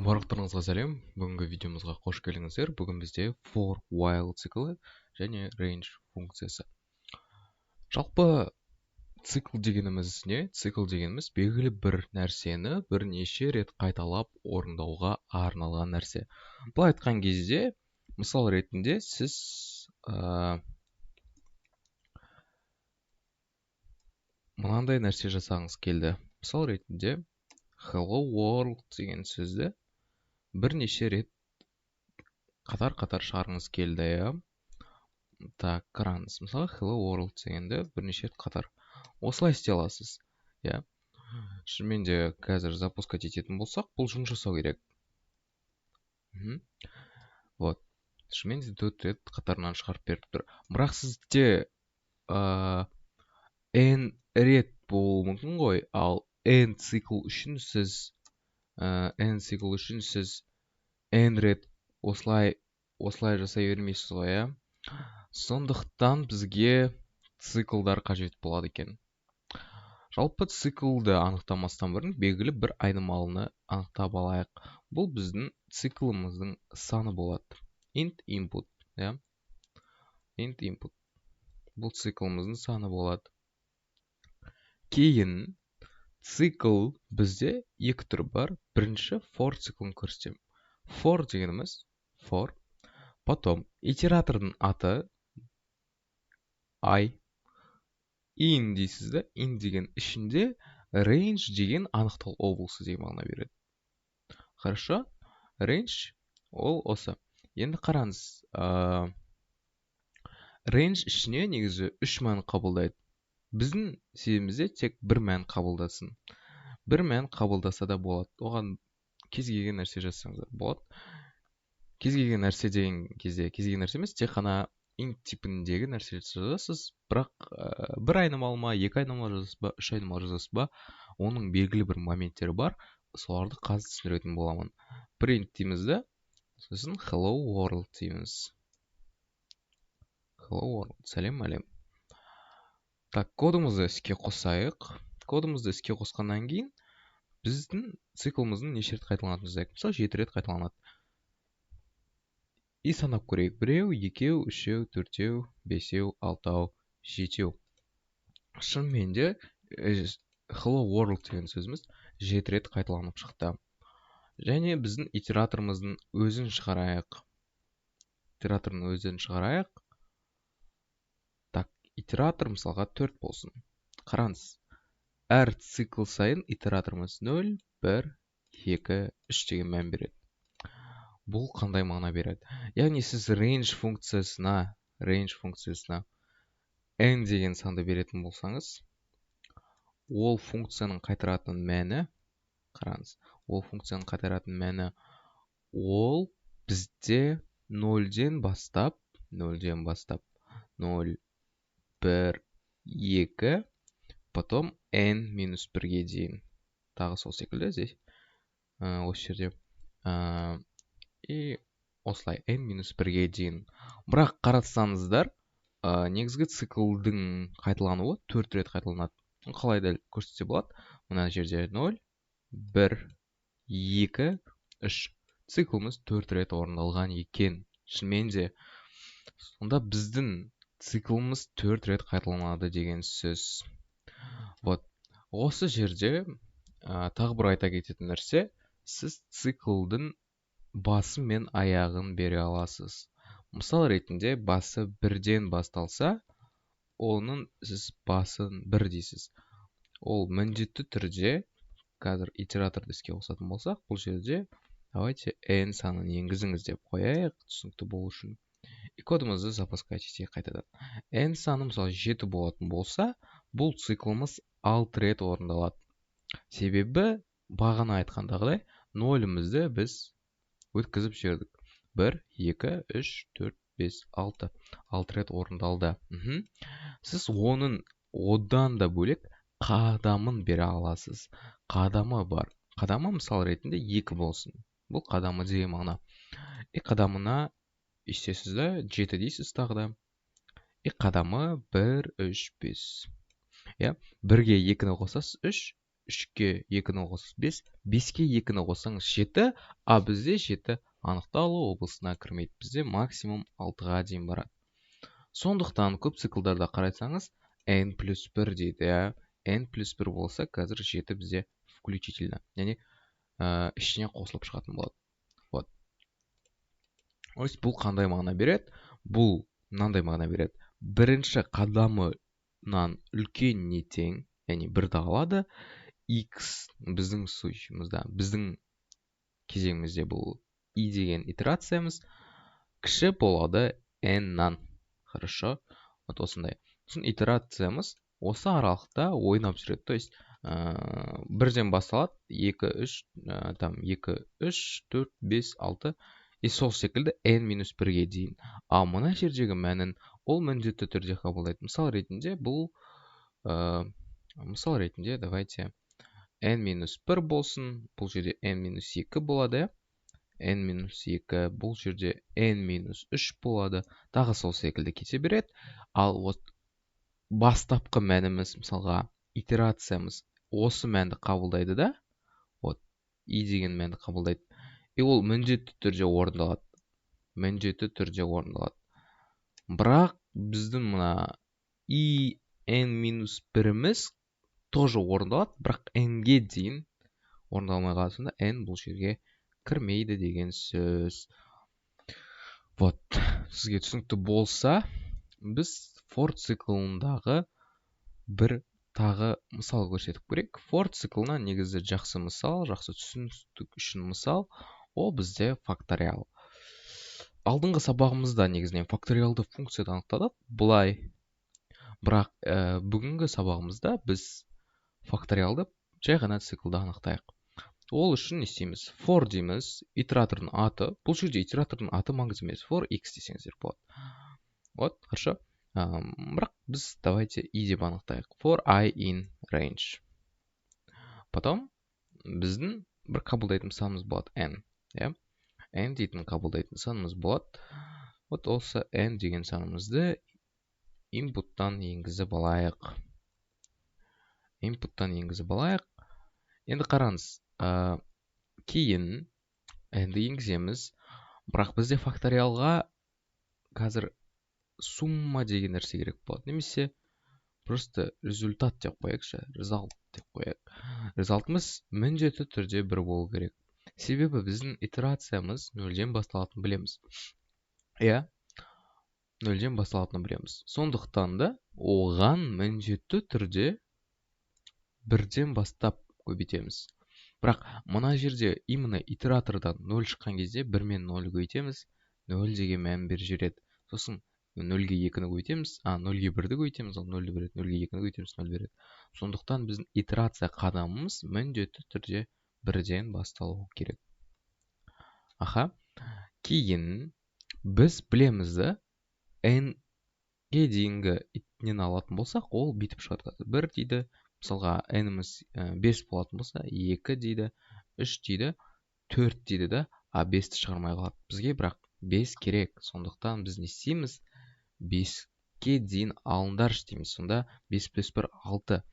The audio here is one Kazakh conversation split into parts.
Барлықтарыңызға сәлем. Бүгінгі видеомызға қош келдіңіздер. Бүгін бізде for while циклі және range функциясы. Жалпы цикл дегеніміз не? Цикл дегеніміз белгілі бір нәрсені бірнеше рет қайталап орындауға арналған нәрсе. Бұл айтқан кезде, мысал ретінде сіз мынандай нәрсе жасағыңыз келді. Мысал ретінде hello world деген сөзді бірнеше рет қатар-қатар шығарғыңыз келді, иә. Так, қараңыз. Мысалы, hello world дегенді бірнеше рет қатар. Осылай істей аласыз, иә. Шынымен де қазір запускать ететін болсақ, бұл жұмыс жасау керек. Вот. Шынымен де 4 рет қатарынан шығарып беріп тұр. Бірақ сізде n рет болуы мүмкін ғой, ал n цикл үшін сіз n рет осылай жасай бермейсіз ғой, иә. Сондықтан бізге циклдар қажет болады екен. Жалпы циклды анықтамастан бұрын белгілі бір айнымалыны анықтап алайық. Бұл біздің циклымыздың саны болады. Int input, иә. Int input. Бұл циклымыздың саны болады. Кейін цикл бізде екі түрі бар. Бірінші for циклын көрсетемін. For дегеніміз for. Потом итератордың аты I. In дейсіз да, in деген ішінде range деген анықтау облысы деген мағына береді. Хорошо? Range ол осы. Енді қараңыз, range ішіне негізі 3 мән қабылдайды. Біздің себебімізде тек бір мән қабылдасын. Бір мән қабылдаса да болады. Оған кез келген нәрсе жазсаңыз болады. Кез келген нәрсе деген кезде, кез келген нәрсе емес, тек қана int типіндегі нәрсе жазасыз, бірақ бір айнымалы ма, екі айнымалы жазасыз ба, үш айнымалы жазасыз ба, оның белгілі бір моменттері бар, соларды қазір түсіндіретін боламын. Print дейміз да, сосын hello world дейміз. Hello world, сәлем әлем. Так, кодымызды іске қосайық. Кодымызды іске қосқаннан кейін біздің циклымыздың неше рет қайталанатынын айтайық. Мысалы 7 рет қайталанады. И санап көрейік. 1, 2, 3, 4, 5, 6, 7. Шынымен де hello world деген сөзіміз 7 рет қайталанып шықты. Және біздің итераторымыздың өзін шығарайық. Так, итератор мысалға 4 болсын. Қараңыз. Әр цикл сайын итераторымыз 0, 1, 2, 3 деген мән береді. Бұл қандай мағына береді? Яғни сіз range функциясына n деген санды беретін болсаңыз, ол функцияның қайтаратын мәні, қараңыз, ол бізде 0-ден бастап 0, 1, 2, потом n-1-ге дейін. Тағы сол секілді здесь. Осы жерде. И осылай n-1-ге дейін. Бірақ қаратсаңыздар, негізгі циклдың қайталануы 4 рет қайталанады. Қалай дәл көрсетсе болады? Мына жерде 0, 1, 2, 3. Циклымыз 4 рет орындалған екен. Шынымен де. Сонда біздің циклымыз 4 рет қайталанады деген сөз. Вот. Осы жерде тағы бір айта кететін нәрсе, сіз циклдың басы мен аяғын бере аласыз. Мысал ретінде басы 1-ден басталса, оның сіз басын 1 дейсіз. Ол міндетті түрде, қазір итераторды іске қосатын болсақ, бұл жерде давайте n санын енгізіңіз деп қояйық, түсінікті болу үшін. И кодымызды запускать етейік қайтадан. n саны мысалы 7 болатын болса, бұл циклымыз 6 рет орындалады. Себебі бағана айтқандағыдай 0-імізді біз өткізіп жібердік. 1, 2, 3, 4, 5, 6. 6 рет орындалды. Сіз оның одан да бөлек қадамын бере аласыз. Қадамы бар. Қадамы мысал ретінде 2 болсын. Бұл қадамы деген мағына. И қадамына естесіз да 7 дейсіз тағы да. И қадамы 1, 3, 5. иә. 1-ге 2-ні қосасыз 3, 3-ке 2-ні қосасыз 5, 5-ке 2-ні қоссаңыз 7, а бізде 7 анықталу облысына кірмейді. Бізде максимум 6-ға дейін барады. Сондықтан көп циклдарда қарайтсаңыз n плюс 1 дейді, иә. n плюс 1 болса, қазір 7 бізде включительно, яғни ішіне қосылып шығатын болады. Вот. Бұл қандай мағына береді? Бұл мынандай мағына береді. Бірінші қадамынан үлкен не тең, яғни 1-ді алады. X біздің случайымызда, біздің кезеңімізде бұл i деген итерациямыз кіші болады n-нан. Хорошо. Вот осындай. Сосын итерациямыз осы аралықта ойнап жүреді. То есть, 1-ден басталады, 2, 3, 2, 3, 4, 5, 6, и сол секілді n-1-ге дейін. А мына жердегі мәнін ол міндетті түрде қабылдайды. Мысал ретінде бұл, давайте n-1 болсын, бұл жерде n-2 болады, n-2, бұл жерде n-3 болады, тағы сол секілді кете береді. Ал бастапқы мәніміз, мысалға, итерациямыз осы мәнді қабылдайды да, i деген мәнді қабылдайды. И ол міндетті түрде орындалады. Бірақ біздің мына i n-1-іміз тоже орындалады, бірақ n-ге дейін орындалмай қалады. Сонда n бұл жерге кірмейді деген сөз. Вот. Сізге түсінікті болса, біз for циклындағы бір тағы мысал көрсетіп көрейік. For циклына негізі жақсы мысал, жақсы түсіністік үшін мысал, ол бізде факториал. Алдыңғы сабағымызда негізінен факториалды функцияды анықтадық, бұлай. Бірақ бүгінгі сабағымызда біз факториалды жай ғана циклда анықтайық. Ол үшін не істейміз? For дейміз, итератордың аты. Бұл жерде итератордың аты маңызды емес. For x десеңіздер болады. Вот, хорошо. Бірақ біз давайте i деп анықтайық. For I in range. Потом біздің бір қабылдайтын санымыз болады n. n дейтін қабылдайтын санымыз болады. Вот осы n деген санымызды input-тан енгізіп алайық. Енді қараңыз, кейін n-ді енгіземіз, бірақ бізде факториалға қазір сумма деген нәрсе керек болады. Немесе просто результат деп қояйықшы, result деп қояйық. Результатымыз міндетті түрде 1 болу керек. Себебі біздің итерациямыз 0-ден басталатынын білеміз. Иә, 0-ден басталатынын білеміз. Сондықтан да оған міндетті түрде 1-ден бастап көбейтеміз. Бірақ мына жерде именно итератордан 0 шыққан кезде 1 мен 0 көбейтеміз, 0 деген мән беріп жібереді. Сосын 0-ге 2-ні көбейтеміз, 0-ге 1-ді көбейтеміз, 0-ді береді, 0-ге 2-ні көбейтеміз, 0 береді. Сондықтан біздің итерация қадамымыз міндетті түрде 1-ден басталуы керек. Кейін біз білеміз, n-ге дейінгі нені алатын болсақ, ол бүйтіп шығады. 1 дейді, мысалға n-іміз 5 болатын болса, 2 дейді, 3 дейді, 4 дейді да, а 5-ті шығармай қалады. Бізге бірақ 5 керек. Сондықтан біз не істейміз? 5-ке дейін алындар дейміз. Сонда 5 плюс 1 6.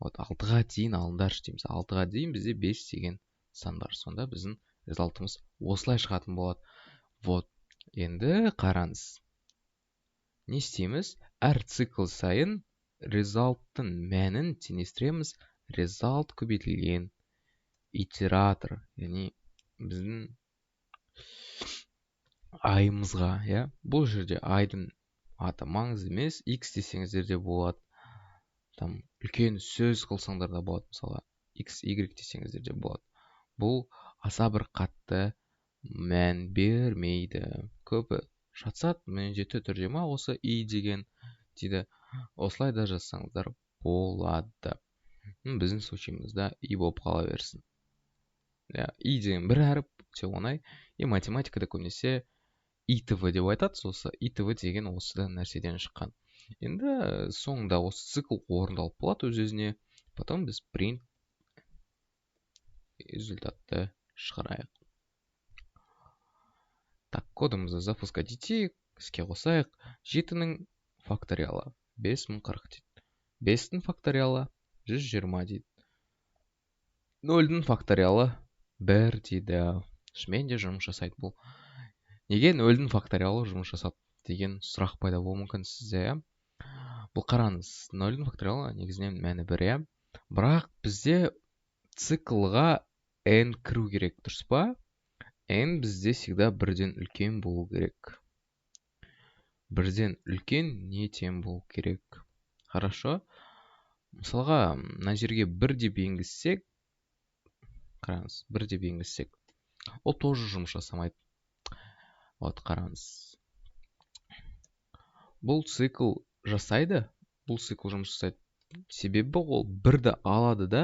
Вот 6-ға дейін алындар дейміз. 6-ға дейін бізде 5 деген сан бар. Сонда біздің результатымыз осылай шығатын болады. Вот. Енді қараңыз. Не істейміз? Әр цикл сайын результаттың мәнін теңестіреміз. Результат көбейтілген итератор, яғни біздің айымызға, иә. Бұл жерде айдың аты маңызды емес, x десеңіздер де болады. Там үлкен сөз қылсаңдар да болады, мысалы x, y десеңіздер де болады. Бұл аса бір қатты мән бермейді. Көбі жатсат, міндетті түрде ма осы i деген дейді. Осылай да жазсаңыздар болады. Біздің случайымызда i болып қала берсін. i деген бір әріп, өте оңай. И математикада көбінесе itv деп айтады, сосы itv деген осыдан нәрседен шыққан. Енді соңында осы цикл орындалып болады өз-өзіне. Потом біз print результатты шығарайық. Так, кодымызды запускать етейік, іске қосайық. 7-нің факториалы 5040 дейді. 5-тің факториалы 120 дейді. 0-дің факториалы 1 дейді. Шынымен де жұмыс жасайды бұл. Неге 0-дің факториалы жұмыс жасады деген сұрақ пайда болуы мүмкін сізде. Бұл қараңыз, 0-дің факториалы негізінен мәні 1, бірақ бізде циклға n кіру керек, дұрыс па? N бізде всегда 1-ден үлкен болу керек. 1-ден үлкен не тең болу керек? Хорошо. Мысалға, мына жерге 1 деп енгізсек, қараңыз, 1 деп енгізсек, ол тоже жұмыс жасамайды. Вот, қараңыз. Бұл цикл жасайды, бұл цикл жұмыс жасайды. Себебі ол 1-ді алады да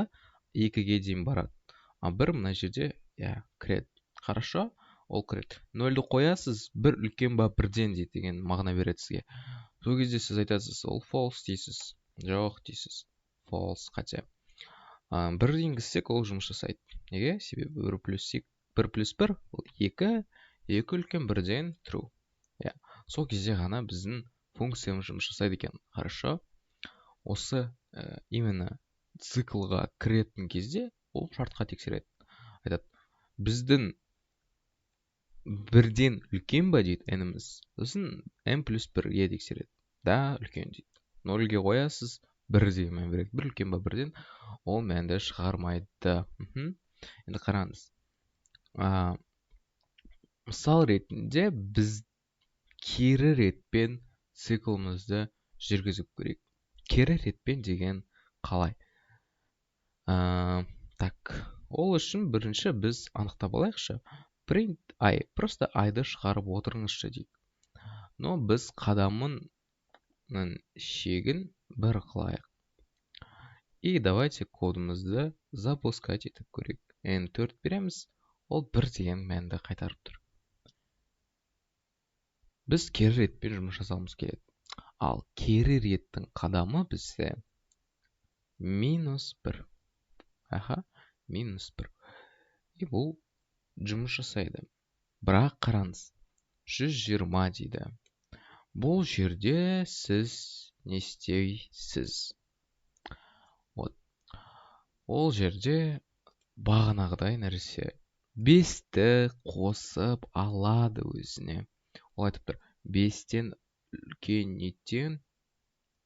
2-ге дейін барады. А 1 мына жерде, кіреді. Хорошо, ол кіреді. 0-ді қоясыз, 1 үлкен ба 1-ден деген мағына береді сізге. Сол кезде сіз айтасыз, ол false дейсіз. Жоқ дейсіз. False, хотя. 1 енгізсек, ол жұмыс жасайды. Неге? Себебі 1 плюс 1, ол 2 үлкен 1-ден true. Сол кезде ғана біздің функциямыз жұмыс жасайды екен. Хорошо. Осы именно циклға кіретін кезде ол шартқа тексереді. Айтады, біздің 1-ден үлкен ба дейді n-іміз. Сосын n плюс 1-ге тексереді. Да, үлкен дейді. 0-ге қоясыз, 1 деген мән береді. 1 үлкен ба 1-ден, ол мәнді шығармайды. Енді қараңыз. Мысал ретінде біз кері ретпен циклымызды жүргізіп көрейік. Кері ретпен деген қалай? Так, ол үшін бірінші біз анықтап алайықшы. Просто i-ды шығарып отырыңызшы дейік. Но біз қадамының шегін 1 қылайық. И давайте кодымызды запускать етіп көрейік. n4 береміз, ол 1 деген мәнді қайтарып тұр. Біз кері ретпен жұмыс жасауымыз келеді. Ал кері реттің қадамы бізде -1. -1. И бұл жұмыс жасайды. Бірақ қараңыз, 120 дейді. Бұл жерде сіз не істейсіз? Ол жерде бағанағыдай нәрсе 5-ті қосып алады өзіне. Ол айтып тұр, 5-тен үлкен неттен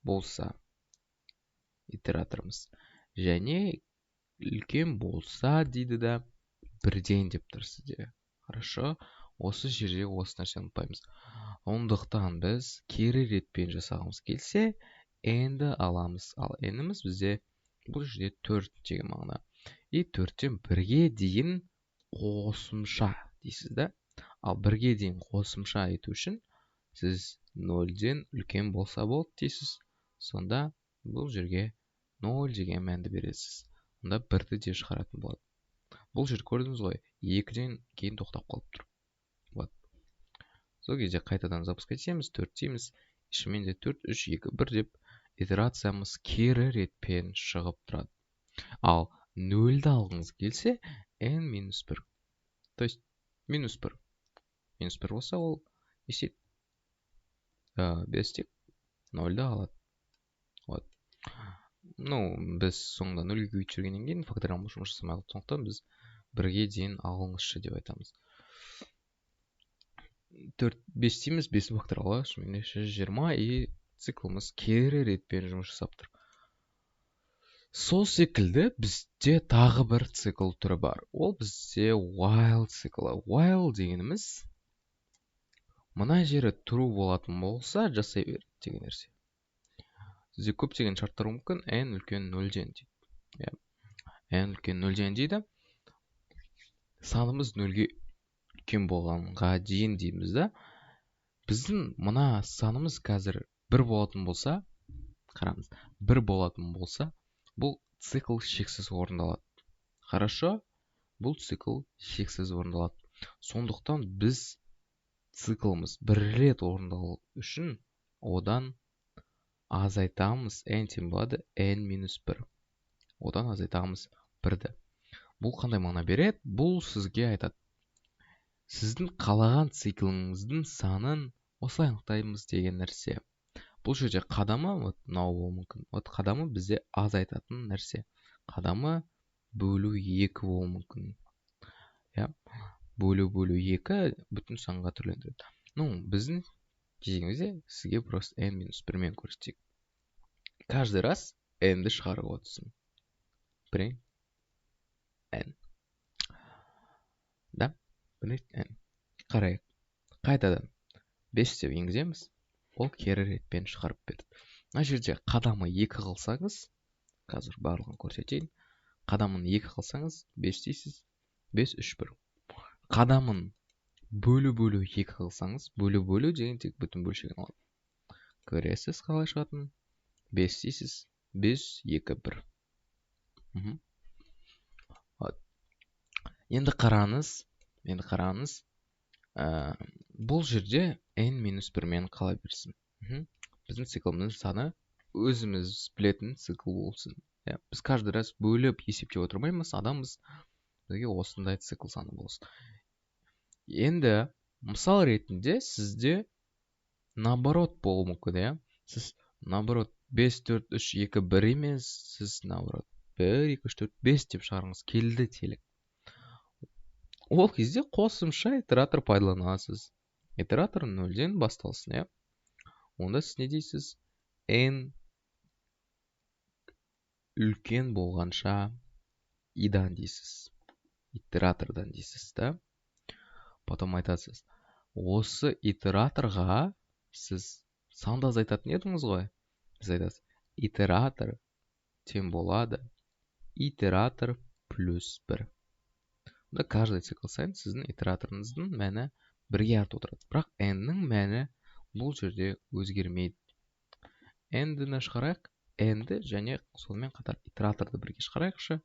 болса итераторымыз. Және үлкен болса дейді да 1-ден деп тұр сізде. Хорошо, осы жерде осы нәрсені ұмытпаймыз. Ондықтан біз кері ретпен жасағымыз келсе, n-ді аламыз. Ал n-іміз бізде бұл жерде 4 деген мағына. И 4-тен 1-ге дейін қосымша дейсіз да. Ал 1-ге дейін қосымша ету үшін сіз 0-ден үлкен болса болды дейсіз. Сонда бұл жерге 0 деген мәнді бересіз. Онда 1-ді де шығаратын болады. Бұл жер көрдіңіз ғой, 2-ден кейін тоқтап қалып тұр. Сол кезде қайтадан запускать етеміз, 4 дейміз. Ішімен де 4, 3, 2, 1 деп итерациямыз кері ретпен шығып тұрады. Ал 0-ді алғыңыз келсе, n-1. То есть, -1. -1 болса, ол есет. 5 деп 0-ді алады. Біз соңында 0-ге көйт жүргеннен кейін факториалымыз жұмыс жасамайды. Сондықтан біз 1-ге дейін алыңызшы деп айтамыз. 5 дейміз, 5-дің факториалы 120, и циклымыз кері ретпен жұмыс жасап тұр. Сол секілді бізде тағы бір цикл түрі бар. Ол бізде while циклы. While дегеніміз мына жері true болатын болса, жасай бер деген нәрсе. Сізде көптеген шарттар мүмкін, n үлкен 0-ден дейді. n үлкен 0-ден дейді. Санымыз 0-ге үлкен болғанға дейін дейміз да. Біздің мына санымыз қазір 1 болатын болса, қараңыз, 1 болатын болса, бұл цикл шексіз орындалады. Хорошо, бұл цикл шексіз орындалады. Сондықтан біз циклымыз 1 рет орындалу үшін одан азайтамыз, n тең болады n-1. Одан азайтамыз 1-ді. Бұл қандай мағына береді? Бұл сізге айтады. Сіздің қалаған цикліңіздің санын осылай анықтаймыз деген нәрсе. бұл жерде қадамы вот мынау болуы мүмкін. Вот қадамы бізде аз айтатын нәрсе. Қадамы бөлу 2 болуы мүмкін. Ja, бөлу 2 бүтін санға түрлендіреді. Біздің кезегімізде сізге просто n-1 көрсетейік. Каждый раз n-ді шығарып отырсын. При n. Да? При n. Қарайық. Қайтадан 5 деп енгіземіз. Ол кері ретпен шығарып берді. Мына жерде қадамы 2 қылсаңыз, қазір барлығын көрсетейін. Қадамын 2 қылсаңыз, 5 дейсіз. 5, 3, 1. Қадамын бөлу 2 қылсаңыз, бөлу деген тек бүтін бөлшегін алады. Көресіз қалай шығатын? 5 дейсіз. 5, 2, 1. Енді қараңыз. Бұл жерде n-1 қала берсін. Біздің циклымыздың саны өзіміз білетін цикл болсын. Біз каждый раз бөліп есептеп отырмаймыз, адамыз бізге осындай цикл саны болсын. Енді мысал ретінде сізде наоборот болуы мүмкін, Сіз наоборот 5, 4, 3, 2, 1 емес, сіз наоборот 1, 2, 3, 4, 5 деп шығарыңыз келді телік. Ол кезде қосымша итератор пайдаланасыз. Итератор 0-ден басталсын, Онда сіз не дейсіз? n үлкен болғанша идан дейсіз. Итератордан дейсіз, да? Потом айтасыз. Осы итераторға сіз санды азайтатын едіңіз ғой? Сіз айтасыз. Итератор тең болады. Итератор плюс 1. Бұнда каждый цикл сайын сіздің итераторыңыздың мәні 1-ге артып отырады. Бірақ n-нің мәні бұл жерде өзгермейді. n-ді шығарайық. n-ді және сонымен қатар итераторды бірге шығарайықшы.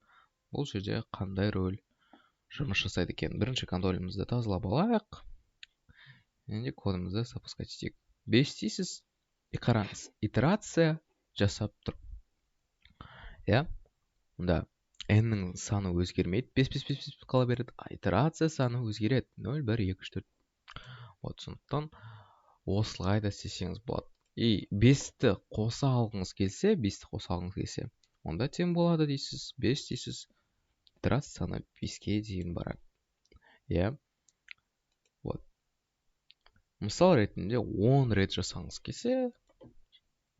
Бұл жерде қандай рөл жұмыс жасайды екен? Бірінші контролімізді тазалап алайық. Енді кодымызды запускать етейік. 5 дейсіз. Қараңыз. Итерация жасап тұр. Мұнда n-нің саны өзгермейді. 5 қала береді. Итерация саны өзгереді. 0, 1, 2, 3, 4. Сондықтан осылай да істесеңіз болады. 5-ті қоса алғыңыз келсе, онда тең болады дейсіз. 5 дейсіз. Итерация саны 5-ке дейін барады. Мысал ретінде 10 рет жасаңыз келсе,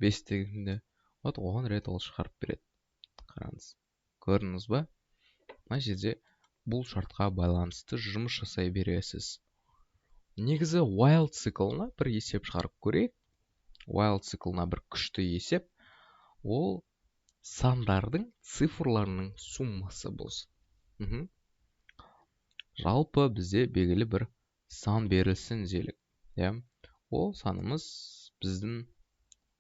5 дегенде 10 рет ол шығарып береді. Қараңыз. Көрдіңіз ба? Мына жерде бұл шартқа байланысты жұмыс жасай бересіз. Негізі while циклына бір есеп шығарып көрейік. While циклына бір күшті есеп. Ол сандардың цифрларының суммасы болсын. Жалпы бізде белгілі бір сан берілсін делік. Ол санымыз біздің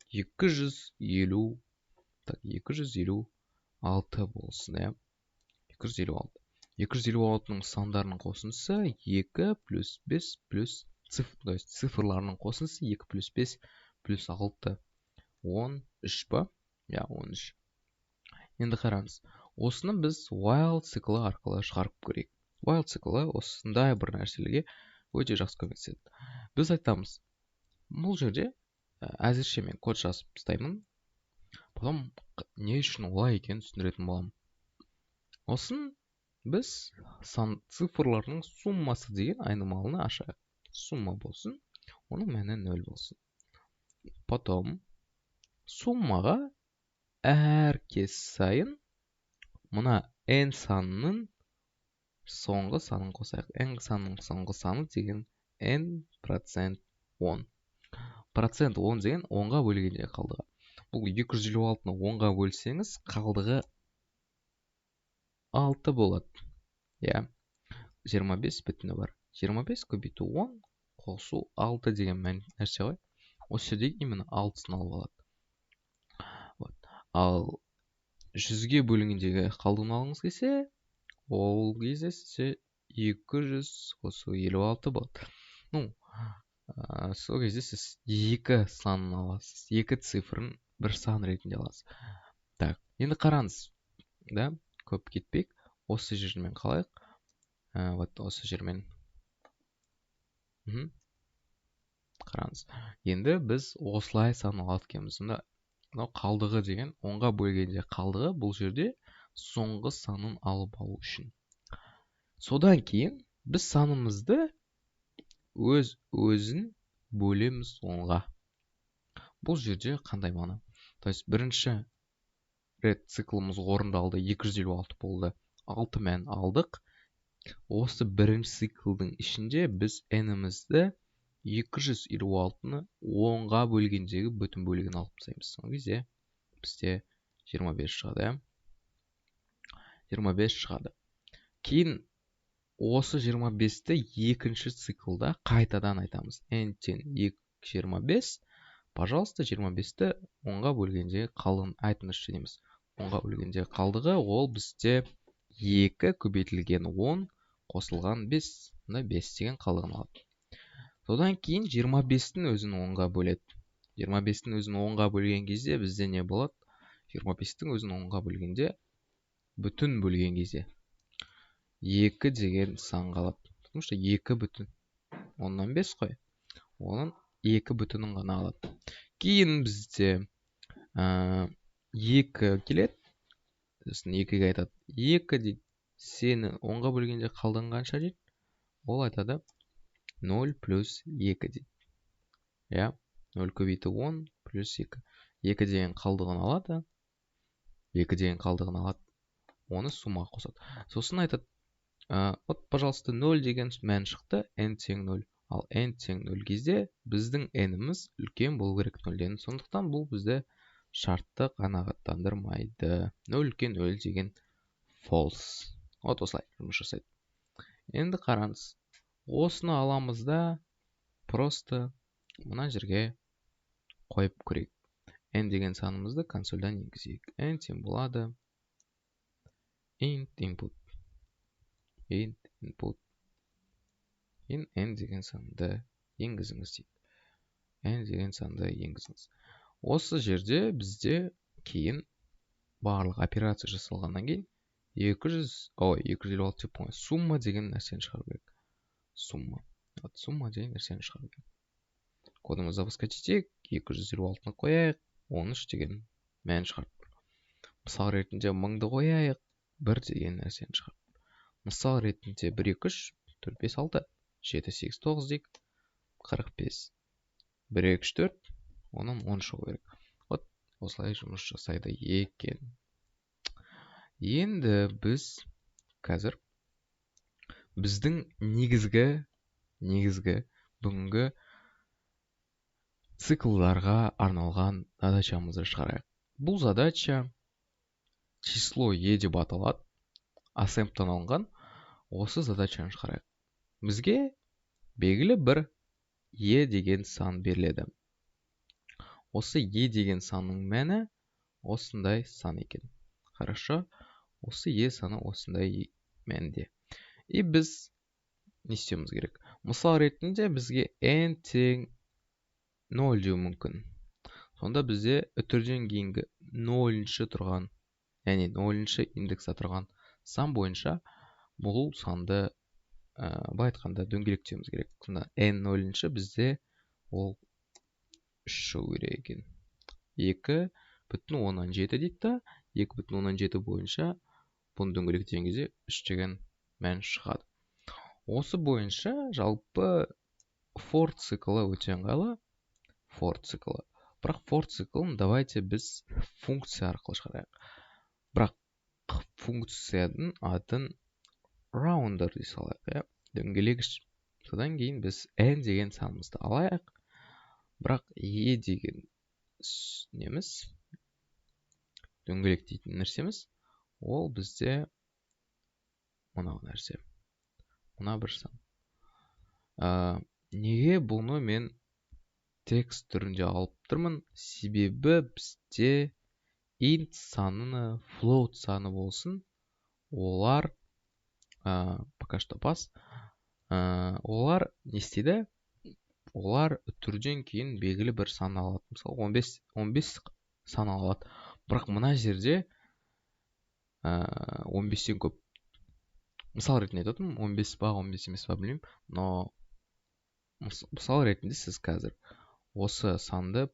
256 болсын. 256-ның сандарының қосындысы 2 плюс 5 плюс цифрларының қосындысы 2 плюс 5 плюс 6. 13 ба? 13. Енді қараңыз. Осыны біз while циклы арқылы шығарып көрейік. While циклы осындай бір нәрселерге өте жақсы көмектеседі. Біз айтамыз. Бұл жерде әзірше мен код жазып тастаймын. Потом не үшін олай екенін түсіндіретін боламын. Осын біз цифрларының суммасы деген айнымалыны ашайық. Сумма болсын. Оның мәні 0 болсын. Потом суммаға әр кез сайын мұна n санының соңғы санын қосайық. n санының соңғы саны деген n процент 10. Процент 10 деген 10-ға бөлгенде қалдығы. Бұл 256-ны 10-ға бөлсеңіз қалдығы 6 болады. 25 бүтіні бар. 25 көбейту 10 қосу 6 деген нәрсе ғой. Осы жерде именно 6-сын алып алады. Ал 100-ге бөлінгендегі қалдығын алыңыз келсе, ол кезде сізде 200 қосу 56 болады. Сол кезде сіз 2 санын аласыз. 2 цифрын бір сан ретінде аласыз. Так, енді қараңыз. Көп кетпейік. Осы жермен қалайық. Осы жермен. қараңыз. Енді біз осылай сан алады екенбіз. Сонда мынау қалдығы деген, 10-ға бөлгенде қалдығы бұл жерде соңғы санын алып алу үшін. Содан кейін біз санымызды өзін бөлеміз 10-ға. Бұл жерде қандай мағына? То есть бірінші рет циклымыз орындалды, 256 болды. 6 мән алдық. Осы бірінші циклдың ішінде біз n-імізді 256-ны 10-ға бөлгендегі бүтін бөлігін алып тастаймыз. Сол кезде бізде 25 шығады. 25 шығады. Кейін осы 25-ті екінші циклда қайтадан айтамыз. n тең 25. Пожалуйста, 25-ті 10-ға бөлгендегі қалдығын айтыңызшы дейміз. 10-ға бөлгендегі қалдығы ол бізде 2 көбейтілген 10 қосылған 5. Мына 5 деген қалдығын алады. Содан кейін 25-тің өзін 10-ға бөледі. 25-тің өзін 10-ға бөлген кезде бізде не болады? 25-тің өзін 10-ға бөлгенде, бүтін бөлген кезде 2 деген сан қалады. Потому что 2 бүтін 10-нан 5 қой. Оның 2 бүтінін ғана алады. Кейін бізде 2 келеді. Сосын 2-ге айтады. 2 дейді. Сені 10-ға бөлгенде қалдығың қанша дейді? Ол айтады 0 плюс 2 дейді. 0 көбейті 10 плюс 2. 2 деген қалдығын алады. 2 деген қалдығын алады. Оны сумма қосады. Сосын айтады, вот, пожалуйста, 0 деген мән шықты, n тең 0. Ал n тең 0 кезде біздің n-іміз үлкен болу керек 0-ден. Сондықтан бұл бізді шартты қанағаттандырмайды. 0 үлкен 0 деген false. Вот осылай жұмыс жасайды. Енді қараңыз. Осыны аламыз да просто мына жерге қойып көрейік. n деген санымызды консольдан енгізейік. n тең болады int input. Int input. n деген санды енгізіңіз дейді. n деген санды енгізіңіз. Осы жерде бізде кейін барлық операция жасалғаннан кейін 256 деп қойған. Сумма деген нәрсені шығару керек. Сумма деген нәрсені шығару керек. Кодымызды запускать етейік, 256-ны қояйық, 13 деген мән шығарып. Мысал ретінде 1000-ды қояйық, 1 деген нәрсені шығарып. Мысал ретінде 1, 2, 3, 4, 5, 6, 7, 8, 9 дейік, 45. 1, 2, 3, 4, оның 10 шығу керек. Вот, осылай жұмыс жасайды екен. Енді біз қазір біздің негізгі бүгінгі циклдарға арналған задачамызды шығарайық. Бұл задача число e деп аталады. Assemb'тан алынған. Осы задачаны шығарайық. Бізге белгілі бір e деген сан беріледі. Осы e деген санның мәні осындай сан екен. Хорошо. Осы e саны осындай мәнде. И біз не істеуіміз керек? Мысал ретінде бізге n тең 0 деу мүмкін. Сонда бізде үтірден кейінгі 0-шы тұрған, яғни 0-шы индексте тұрған сан бойынша бұл санды былай айтқанда дөңгелектеуіміз керек. Сонда n 0-шы бізде ол 3 шығу керек екен. 2,17 дейді да, 2,17 бойынша бұны дөңгелектеген кезде 3 деген мән шығады. Осы бойынша жалпы for циклы өте ыңғайлы. For циклы. Бірақ for циклын давайте біз функция арқылы шығарайық. Бірақ функцияның атын rounder дей салайық, дөңгелегіш. Содан кейін біз n деген санымызды алайық. Бірақ e деген неміз дөңгелектейтін нәрсеміз, ол бізде мынау нәрсе. Мына бір сан. Неге бұны мен текст түрінде алып тұрмын? Себебі бізде int саныны float саны болсын. Олар пока что пас. Олар не істейді? Олар түрден кейін белгілі бір сан алады. Мысалы 15 сан алады. Бірақ мына жерде 15-тен көп. Мысал ретінде айтып отырмын, 15 ба, 15 емес па білмеймін, но мысал ретінде сіз қазір осы санды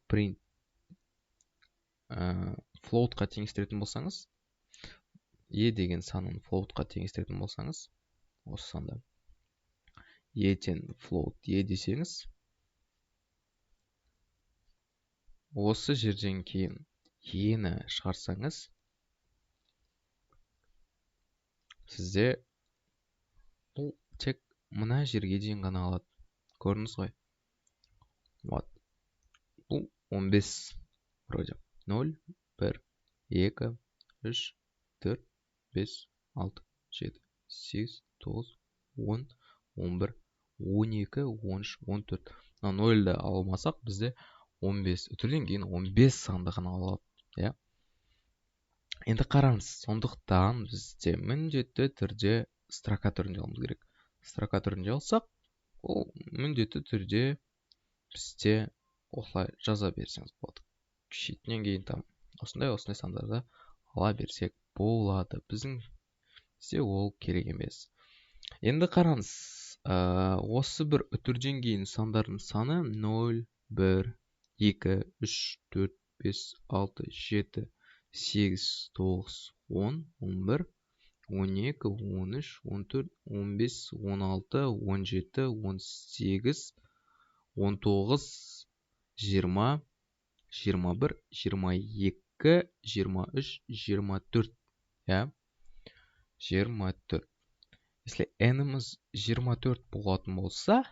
floatқа теңестіретін болсаңыз, деген санын floatқа теңестіретін болсаңыз, осы санды тең float десеңіз, осы жерден кейін ені шығарсаңыз, сізде бұл тек мына жерге дейін ғана алады. Көрдіңіз ғой? Вот. Бұл 15 вроде. 0, 1, 2, 3, 4, 5, 6, 7, 8, 9, 10, 11, 12, 13, 14. 0-ді алмасақ, бізде 15. Үтірден кейін 15 санды ғана алады. Ja? Енді қараңыз, сондықтан бізде міндетті түрде строка түрінде алуымыз керек. Строка түрінде алсақ, ол міндетті түрде бізде осылай жаза берсеңіз болады. Шетінен кейін там осындай сандарды ала берсек болады. Бізде ол керек емес. Енді қараңыз, осы бір үтірден кейін сандардың саны 0, 1, 2, 3, 4, 5, 6, 7, 8, 9, 10, 11, 12, 13, 14, 15, 16, 17, 18, 19, 20, 21, 22, 23, 24. Ja? 24. Если n-іміз 24 болатын болса,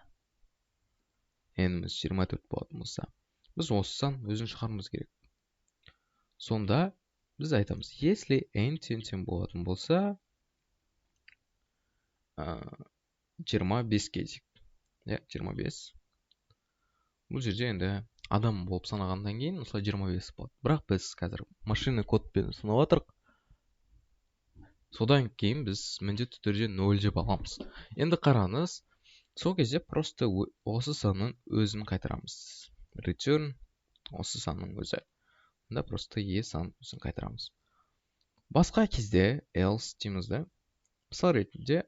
біз осы сан өзін шығармыз керек. Сонда біз айтамыз, если n тең болатын болса, 25-ке дейік. 25. Бұл жерде енді адам болып санағаннан кейін осылай 25 болады. Бірақ біз қазір машина кодпен санап отырық. Содан кейін біз міндетті түрде 0 деп аламыз. Енді қараңыз, сол кезде просто осы санның өзін қайтарамыз. Return осы санның өзі. Онда просто санның өзін қайтарамыз. Басқа кезде else дейміз да. Мысал ретінде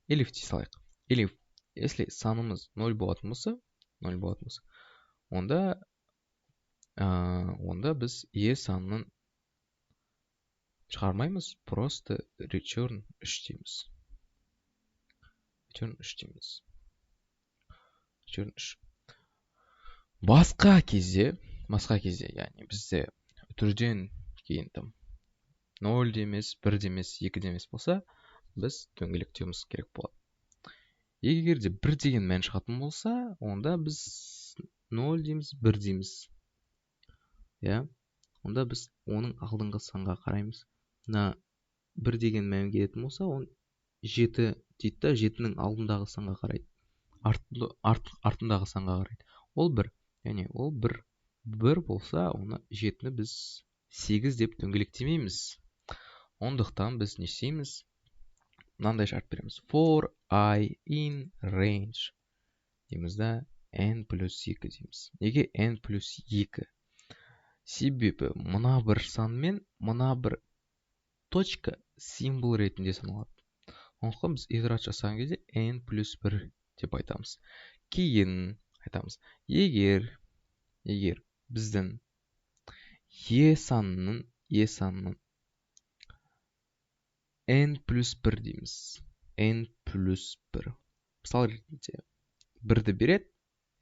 elif дей салайық. Elif, если санымыз 0 болатын болса, онда біз санын шығармаймыз, просто return 3 дейміз. Return 3. Басқа кезде, яғни бізде үтірден кейін там 0 демес, 1 демес, 2 демес болса, біз дөңгелектеуіміз керек болады. Егер де 1 деген мән шығатын болса, онда біз 0 дейміз, 1 дейміз. Онда біз оның алдыңғы санға қараймыз. 1 деген мән келетін болса, он 7 дейді да, 7-нің алдындағы санға қарайды. Артындағы санға қарайды. Ол 1. Яғни ол 1 болса, оны 7-ні біз 8 деп дөңгелектемейміз. Ондықтан біз не істейміз? Мынандай шарт береміз. For I in range дейміз да, n плюс 2 дейміз. Неге n плюс 2? Себебі мына бір сан мен мына бір точка символ ретінде саналады. Ондықтан біз иттерация жасаған кезде n плюс 1 деп айтамыз. Кейін айтамыз, егер біздің санының n плюс 1 дейміз. n плюс 1. Мысал ретінде 1-ді береді,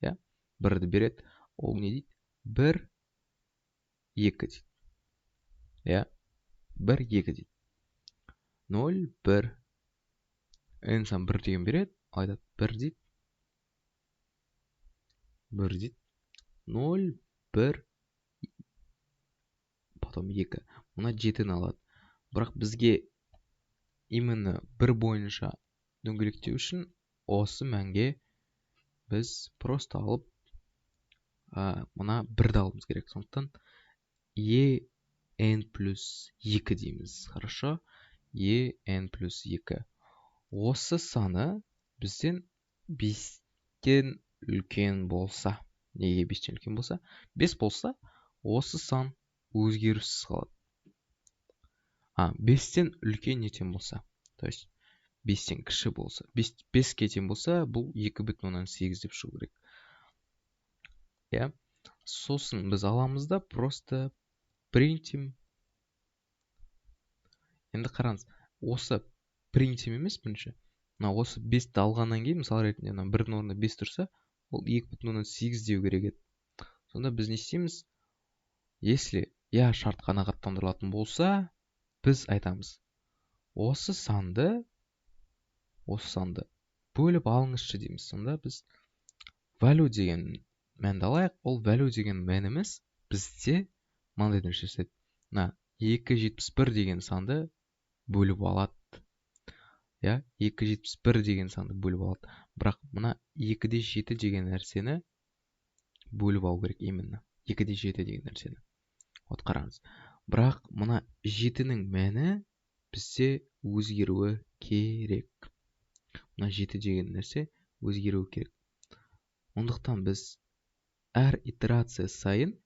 1-ді береді, ол не дейді? 1, 2 дейді. 1, 2 дейді. 0, 1. n сан 1 деген береді, айтады 1 дейді. 0, 1, потом 2. Мұна 7-ні алады. Бірақ бізге именно 1 бойынша дөңгелектеу үшін осы мәнге біз просто алып мұна 1-ді алуымыз керек. Сондықтан n плюс 2 дейміз. Хорошо? n плюс 2. Осы саны бізден 5-тен үлкен болса, неге 5-тен үлкен болса? 5 болса, осы сан өзгеріссіз қалады. 5-тен үлкен нетен болса, то есть 5-тен кіші болса, 5-ке тең болса, бұл 2,8 деп шығу керек. Я? Сосын біз аламыз да просто принтим. Енді қараңыз, осы принтим емес бірінші. Осы 5-ті алғаннан кейін, мысалы ретінде 1-дің орнында 5 тұрса, ол 2,8 деу керек еді. Сонда біз не істейміз? Если шарт қанағаттандырылатын болса, біз айтамыз. Осы санды бөліп алыңызшы дейміз. Сонда біз value деген мәнді алайық. Ол value деген мәніміз бізде мынандай нәрсе. 271 деген санды бөліп алады. 271 деген санды бөліп алады. Бірақ мына 2-де 7 деген нәрсені бөліп алу керек именно. 2-де 7 деген нәрсені. Вот қараңыз. Бірақ мына 7-нің мәні бізде өзгеруі керек. Мына 7 деген нәрсе өзгеруі керек. Ондықтан біз әр итерация сайын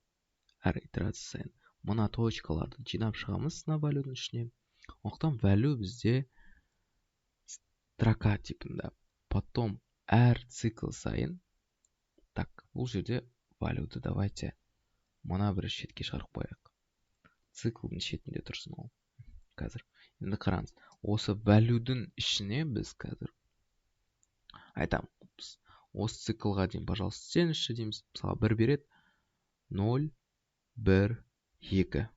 мына точкаларды жинап шығамыз мына value-ның ішіне. Ондықтан value бізде строка типында. Потом әр цикл сайын. Так, бұл жерде value-ды давайте мына бір шетке шығарып қояйық. Циклдың шетінде тұрсын ол. Қазір. Енді қараңыз. Осы value-дің ішіне біз қазір айтамыз. Осы циклға дейін, пожалуйста, сеніші дейміз. Мысалы, 1 береді. 0, 1, 2.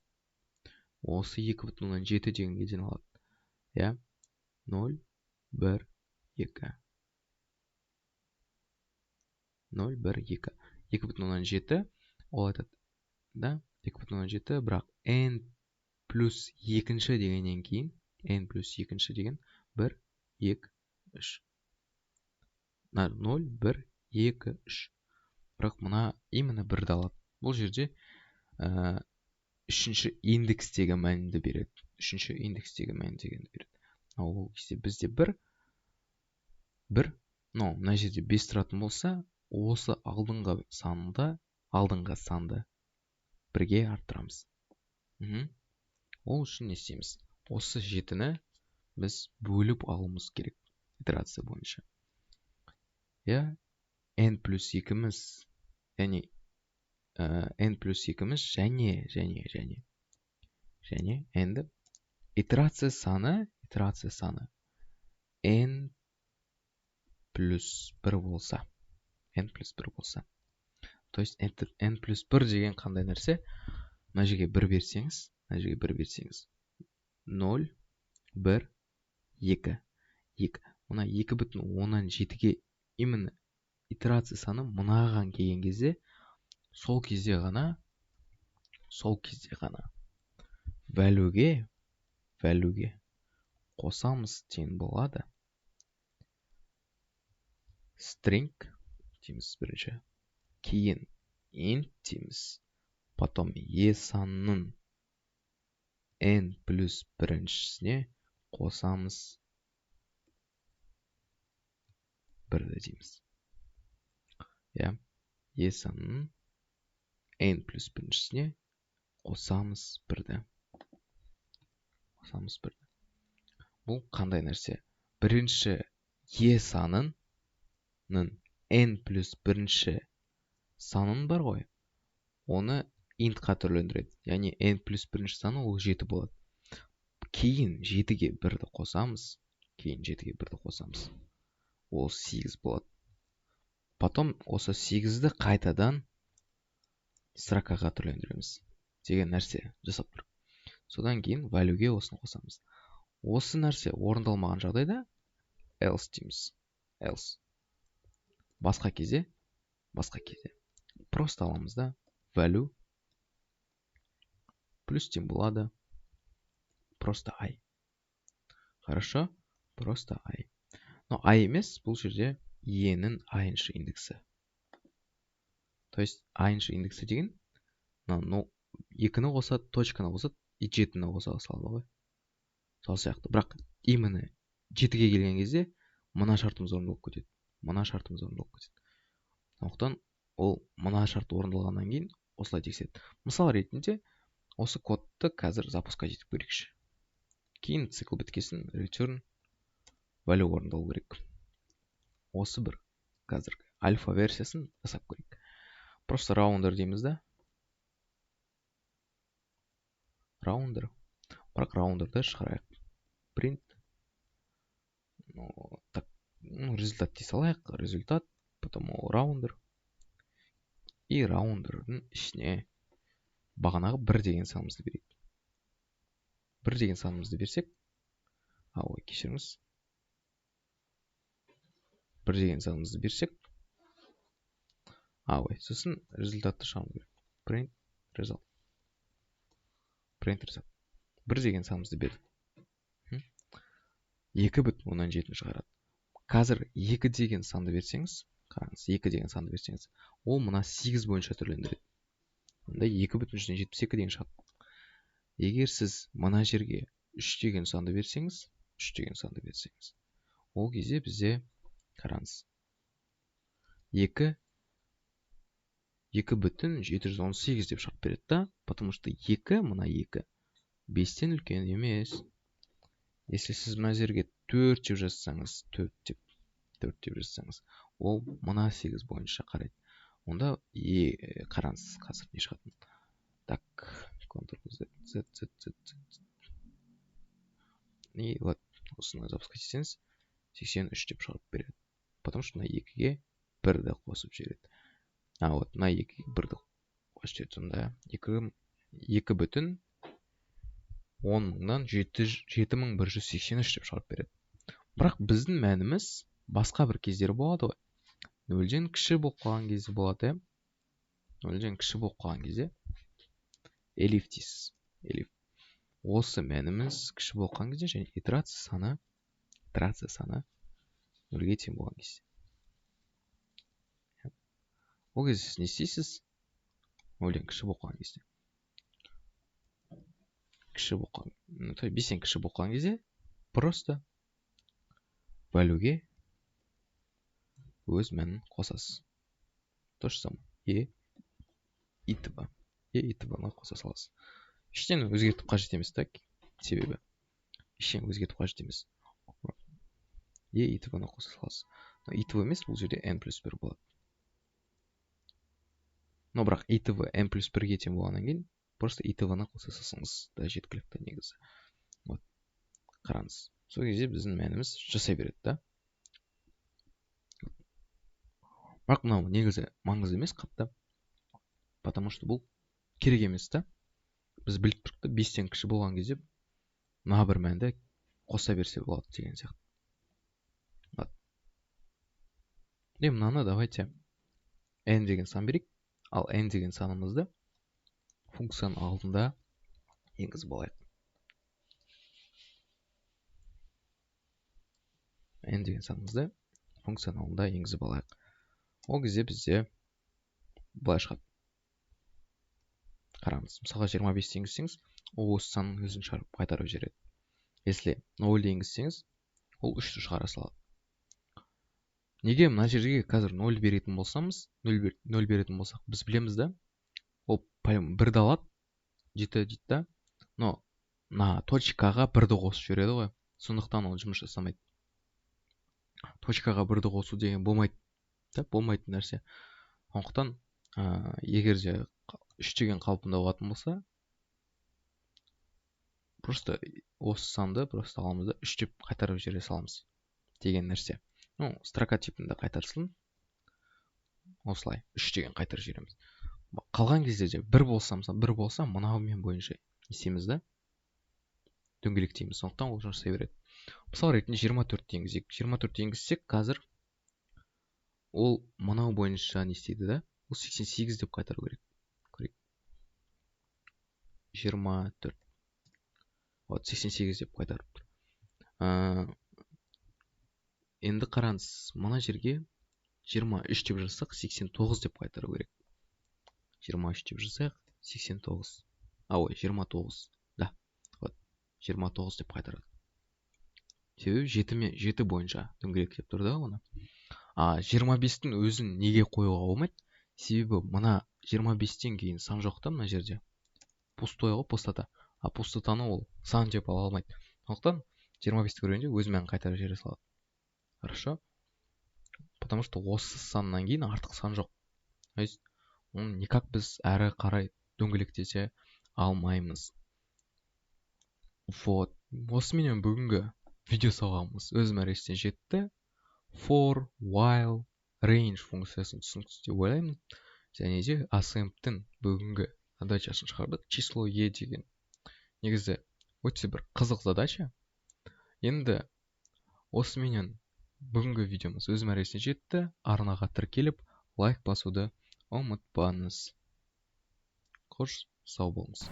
Осы 2,7 дегенге дейін алады. 0, 1, 2. 0, 1, 2. 2,7 ол айтады. 2,7, бірақ n плюс екінші дегеннен кейін, n плюс екінші деген 1, 2, 3. 0, 1, 2, 3. Бірақ мұна именно 1-ді алады. Бұл жерде үшінші индекстегі мәнді береді. Үшінші индекстегі мәнді береді. Ол кезде бізде 1, мына жерде 5 тұратын болса, осы алдыңғы санды бірге арттырамыз. Ол үшін не істейміз? Осы 7-ні біз бөліп алуымыз керек итерация бойынша. n плюс 2-міз, және n плюс 2-міз және енді итерация саны n плюс 1 болса. То есть n плюс 1 деген қандай нәрсе? Мына жерге 1 берсеңіз, 0, 1, 2. Мына 2,7-ге именно итерация саны мынаған келген кезде, сол кезде ғана value-ге қосамыз тең болады. String дейміз бірінші. Кейін int дейміз. Потом санның n плюс біріншісіне қосамыз 1 дейміз. Санның n плюс біріншісіне қосамыз 1. Бұл қандай нәрсе? Бірінші санының n плюс бірінші санын бар ғой, оны int-қа түрлендіреді. Яғни n плюс бірінші саны ол 7 болады. Кейін 7-ге 1-ді қосамыз. Ол 8 болады. Потом осы 8-ді қайтадан строкаға түрлендіреміз деген нәрсе жасап тұр. Содан кейін value-ге осыны қосамыз. Осы нәрсе орындалмаған жағдайда else дейміз. Басқа кезде просто аламыз да value плюс тең болады просто I. Хорошо? Просто I. Но I емес, бұл жерде E-нің I-ншы индексі. То есть I-ншы индексі деген 2-ні қосады, точканы қосады, и 7-ні қоса салады ғой. Сол сияқты. Бірақ именно 7-ге келген кезде мына шартымыз орындалып кетеді. Сондықтан ол мына шарт орындалғаннан кейін осылай тексереді. Мысал ретінде осы кодты қазір запускқа жетіп көрейікші. Кейін цикл біткесін return value орындалу керек. Осы бір қазір альфа версиясын жасап көрейік. Просто раундер дейміз да. Раундер. Бірақ раундерді шығарайық. Print. Так, результат дей салайық. Результат. Потом ол раундер. И раундердің ішіне бағанағы 1 деген санымызды берейік. 1 деген санымызды берсек, ой, кешіріңіз. 1 деген санымызды берсек, ой, сосын результатты шығаруымыз керек. Print result. Print result. 1 деген санымызды бердік. 2,17 шығарады. Қазір 2 деген санды берсеңіз, қараңыз, 2 деген санды берсеңіз, ол мына 8 бойынша түрлендіреді. Онда 2,72 деген шығады. Егер сіз мына жерге 3 деген санды берсеңіз, ол кезде бізде, қараңыз, 2,718 деп шығып береді да, потому что 2, мына 2, 5-тен үлкен емес. Если сіз мына жерге 4 деп жазсаңыз, 4 деп жазсаңыз, ол мына 8 бойынша қарайды. Онда қараңыз, қазір не шығатын. Так, Ctrl-Z. И вот, осыны запускать етсеңіз, 83 деп шығарып береді. Потому что мына 2-ге 1-ді қосып жібереді. Вот, мына 2-ге 1-ді қосып жібереді. Сонда 2,10-дан 7183 деп шығарып береді. Бірақ біздің мәніміз басқа бір кездері болады ғой. 0-ден кіші болып қалған кезде болады, 0-ден кіші болып қалған кезде elif дейсіз. Elif. Осы мәніміз кіші болып қалған кезде және итерация саны 0-ге тең болған кезде. Ол кезде сіз не істейсіз? 0-ден кіші болып қалған кезде. 5-тен кіші болып қалған кезде просто value-ге өз мәнін қосасыз. То же самое. E-ны қоса саласыз. Ештеңе өзгертіп қажет емес та, себебі. Ештеңе өзгертіп қажет емес. E-ны қоса саласыз. E-тв емес, бұл жерде n+1 болады. Но бірақ E-тв n+1-ге тең болғаннан кейін, просто E-ны қоса салсаңыз да жеткілікті негізі. Вот. Қараңыз. Сол кезде біздің мәніміз жасай береді да. Бірақ мынау негізі маңызды емес қатты. Потому что бұл керек емес та. Біз біліп тұрдық, 5-тен кіші болған кезде мына бір мәнді қоса берсе болады деген сияқты. Мынаны давайте n деген сан берейік. Ал n деген санымызды функцияның алдында енгізіп алайық. N деген санымызды функцияның алдында енгізіп алайық. Ол кезде бізде былай шығады. Қараңыз, мысалға 25 енгізсеңіз, ол осы санның өзін шығарып қайтарып жібереді. Если 0 енгізсеңіз, ол 3-ті шығара салады. Неге мына жерге қазір 0 беретін болсақ, біз білеміз да, ол 1-ді алады, жеті да, но на точкаға 1-ді қосып жібереді ғой. Сондықтан ол жұмыс жасамайды. Точкаға 1-ді қосу деген болмайды нәрсе. Сондықтан, егер де 3 деген қалпында болатын болса, просто осы санды просто аламыз да 3 деп қайтарып жібере саламыз деген нәрсе. Строка типінде қайтарсын. Осылай 3 деген қайтарып жібереміз. Қалған кезде де 1 болса, мынаумен бойынша есеміз да дөңгелектейміз. Сондықтан ол жұмыс жасай береді. Мысал ретінде 24 енгізейік. 24 енгізсек, қазір ол мынау бойынша не істейді да? Ол 88 деп қайтару керек. 24. Вот 88 деп қайтарып тұр. Енді қараңыз, мына жерге 23 деп жазсақ, 89 деп қайтару керек. 23 деп жазсақ, 89. 29. Да. Вот 29 деп қайтарады. Себебі 7 бойынша дөңгелектеп тұр да оны. 25-тің өзін неге қоюға болмайды? Себебі мына 25-тен кейін сан жоқ та мына жерде. Пустой ғой, пустота. Пустотаны ол сан деп ала алмайды. Сондықтан 25-ті көргенде өз мәнін қайтарып жібере салады. Хорошо? Потому что осы саннан кейін артық сан жоқ. То есть оны никак біз әрі қарай дөңгелектете алмаймыз. Вот. Осыменен бүгінгі видео сабағымыз өз мәресіне жетті. For, while, range функциясын түсініксіз деп ойлаймын. Және де ассемптің бүгінгі задачасын шығардық. Число e деген. Негізі өте бір қызық задача. Енді осыменен бүгінгі видеомыз өз мәресіне жетті. Арнаға тіркеліп, лайк басуды ұмытпаңыз. Қош, сау болыңыз.